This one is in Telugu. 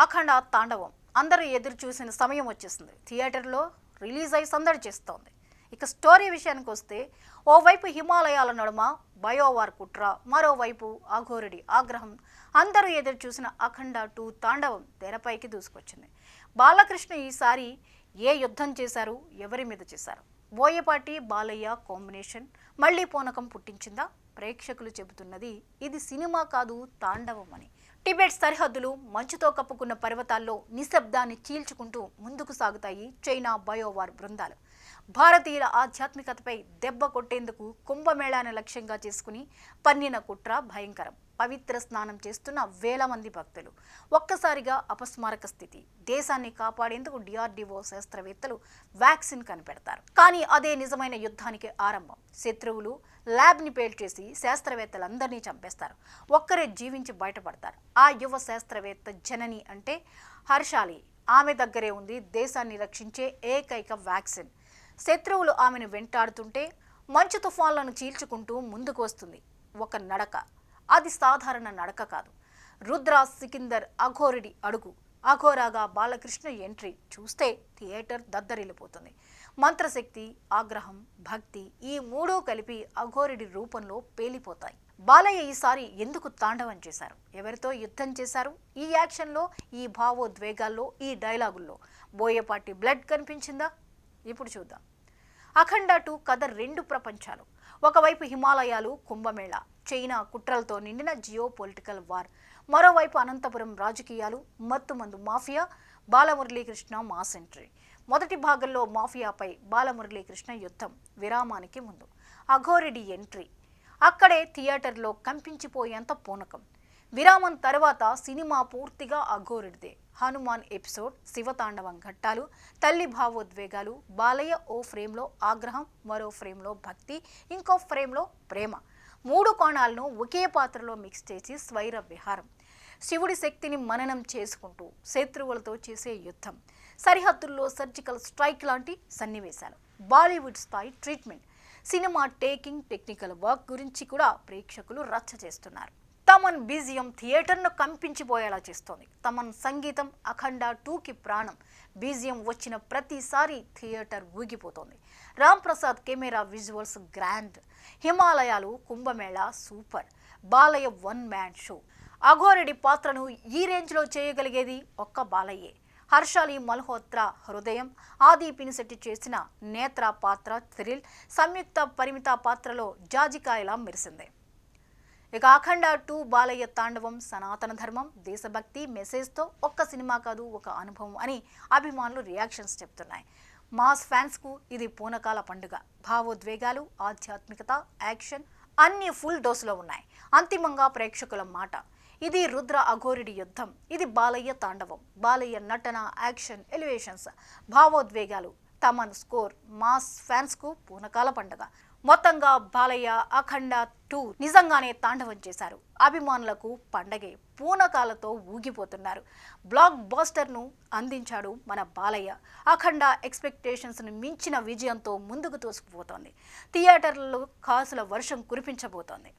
అఖండ తాండవం అందరూ ఎదురు చూసిన సమయం వచ్చేసింది. థియేటర్లో రిలీజ్ అయి సందడి చేస్తోంది. ఇక స్టోరీ విషయానికి వస్తే ఓవైపు హిమాలయాల నడుమ బయోవార్ కుట్ర, మరోవైపు అఘోరుడి ఆగ్రహం. అందరూ ఎదురు చూసిన అఖండ 2 తాండవం తెరపైకి దూసుకొచ్చింది. బాలకృష్ణ ఈసారి ఏ యుద్ధం చేశారు, ఎవరి మీద చేశారు? బోయపాటి బాలయ్య కాంబినేషన్ మళ్లీ పూనకం పుట్టించిందా? ప్రేక్షకులు చెబుతున్నది ఇది సినిమా కాదు, తాండవం అని. టిబెట్ సరిహద్దులు మంచుతో కప్పుకున్న పర్వతాల్లో నిశ్శబ్దాన్ని చీల్చుకుంటూ ముందుకు సాగుతాయి చైనా బయోవార్ బృందాలు. భారతీయుల ఆధ్యాత్మికతపై దెబ్బ కొట్టేందుకు కుంభమేళాను లక్ష్యంగా చేసుకుని పన్నిన కుట్ర భయంకరం. పవిత్ర స్నానం చేస్తున్న వేల మంది భక్తులు. ఒక్కసారిగా అపస్మారక స్థితి. దేశాన్ని కాపాడేందుకు డిఆర్డిఓ శాస్త్రవేత్తలు వ్యాక్సిన్ కనిపెడతారు. కానీ అదే నిజమైన యుద్ధానికి ఆరంభం. శత్రువులు ల్యాబ్ని పేల్చేసి శాస్త్రవేత్తలందరినీ చంపేస్తారు. ఒక్కరే జీవించి బయటపడతారు. ఆ యువ శాస్త్రవేత్త జనని అంటే హర్షాలి. ఆమె దగ్గరే ఉంది దేశాన్ని రక్షించే ఏకైక వ్యాక్సిన్. శత్రువులు ఆమెను వెంటాడుతుంటే మంచు తుఫాన్లను చీల్చుకుంటూ ముందుకు వస్తుంది. ఒక నడక. అది సాధారణ నడక కాదు. రుద్ర సికిందర్ అఘోరుడి అడుగు. అఘోరాగా బాలకృష్ణ ఎంట్రీ చూస్తే థియేటర్ దద్దరిల్లిపోతుంది. మంత్రశక్తి, ఆగ్రహం, భక్తి ఈ మూడూ కలిపి అఘోరుడి రూపంలో పేలిపోతాయి. బాలయ్య ఈసారి ఎందుకు తాండవం చేశారు? ఎవరితో యుద్ధం చేశారు? ఈ యాక్షన్లో, ఈ భావోద్వేగాల్లో, ఈ డైలాగుల్లో బోయపాటి బ్లడ్ కనిపించిందా? ఇప్పుడు చూద్దాం. అఖండ 2 కథ 2 ప్రపంచాలు. ఒకవైపు హిమాలయాలు, కుంభమేళ, చైనా కుట్రలతో నిండిన జియో పొలిటికల్ వార్. మరోవైపు అనంతపురం రాజకీయాలు, మత్తుమందు మాఫియా, బాలమురళీకృష్ణ మాస్ ఎంట్రీ. మొదటి భాగంలో మాఫియాపై బాలమురళీకృష్ణ యుద్ధం విరామానికి ముందు అఘోరుడి ఎంట్రీ. అక్కడే థియేటర్లో కంపించిపోయేంత పూనకం. విరామం తర్వాత సినిమా పూర్తిగా అఘోరుడిదే. హనుమాన్ ఎపిసోడ్, శివతాండవం ఘట్టాలు, తల్లి భావోద్వేగాలు, బాలయ్య ఓ ఫ్రేమ్లో ఆగ్రహం, మరో ఫ్రేమ్లో భక్తి, ఇంకో ఫ్రేమ్లో ప్రేమ. 3 కోణాలను ఒకే పాత్రలో మిక్స్ చేసి స్వైర విహారం. శివుడి శక్తిని మననం చేసుకుంటూ శత్రువులతో చేసే యుద్ధం. సరిహద్దుల్లో సర్జికల్ స్ట్రైక్ లాంటి సన్నివేశాలు. బాలీవుడ్ స్థాయి treatment. Cinema taking, technical work గురించి కూడా ప్రేక్షకులు రచ్చ చేస్తున్నారు. తమన్ బీజియం థియేటర్ను కంపించిపోయేలా చేస్తోంది. తమన్ సంగీతం అఖండ 2కి ప్రాణం. బీజియం వచ్చిన ప్రతిసారి థియేటర్ ఊగిపోతోంది. Ram Prasad camera visuals grand. హిమాలయాలు, Kumbh Mela super. Balayya 1 man show. అఘోరుడి పాత్రను ఈ రేంజ్లో చేయగలిగేది ఒక్క బాలయ్యే. హర్షాలి మల్హోత్రా హృదయం, ఆది పినిశెట్టి చేసిన నేత్ర పాత్ర థ్రిల్, సంయుక్త పరిమిత పాత్రలో జాజికాయలా మెరిసిందే. ఇక అఖండ 2 బాలయ్య తాండవం సనాతన ధర్మం, దేశభక్తి మెసేజ్తో ఒక్క సినిమా కాదు, ఒక అనుభవం అని అభిమానులు రియాక్షన్స్ చెప్తున్నాయి. మాస్ ఫ్యాన్స్కు ఇది పూనకాల పండుగ. భావోద్వేగాలు, ఆధ్యాత్మికత, యాక్షన్ అన్నీ ఫుల్ డోసులో ఉన్నాయి. అంతిమంగా ప్రేక్షకుల మాట. ఇది రుద్ర అఘోరుడి యుద్ధం. ఇది బాలయ్య తాండవం. బాలయ్య నటన, యాక్షన్, ఎలివేషన్స్, భావోద్వేగాలు, తమన్ స్కోర్ మాస్ ఫ్యాన్స్కు పూనకాల పండుగ. మొత్తంగా బాలయ్య అఖండ 2 నిజంగానే తాండవం చేశారు. అభిమానులకు పండగే. పూనకాలతో ఊగిపోతున్నారు. బ్లాక్ బాస్టర్ను అందించాడు మన బాలయ్య. అఖండ ఎక్స్పెక్టేషన్స్ను మించిన విజయంతో ముందుకు తోసుకుపోతోంది. థియేటర్లలో కాసుల వర్షం కురిపించబోతోంది.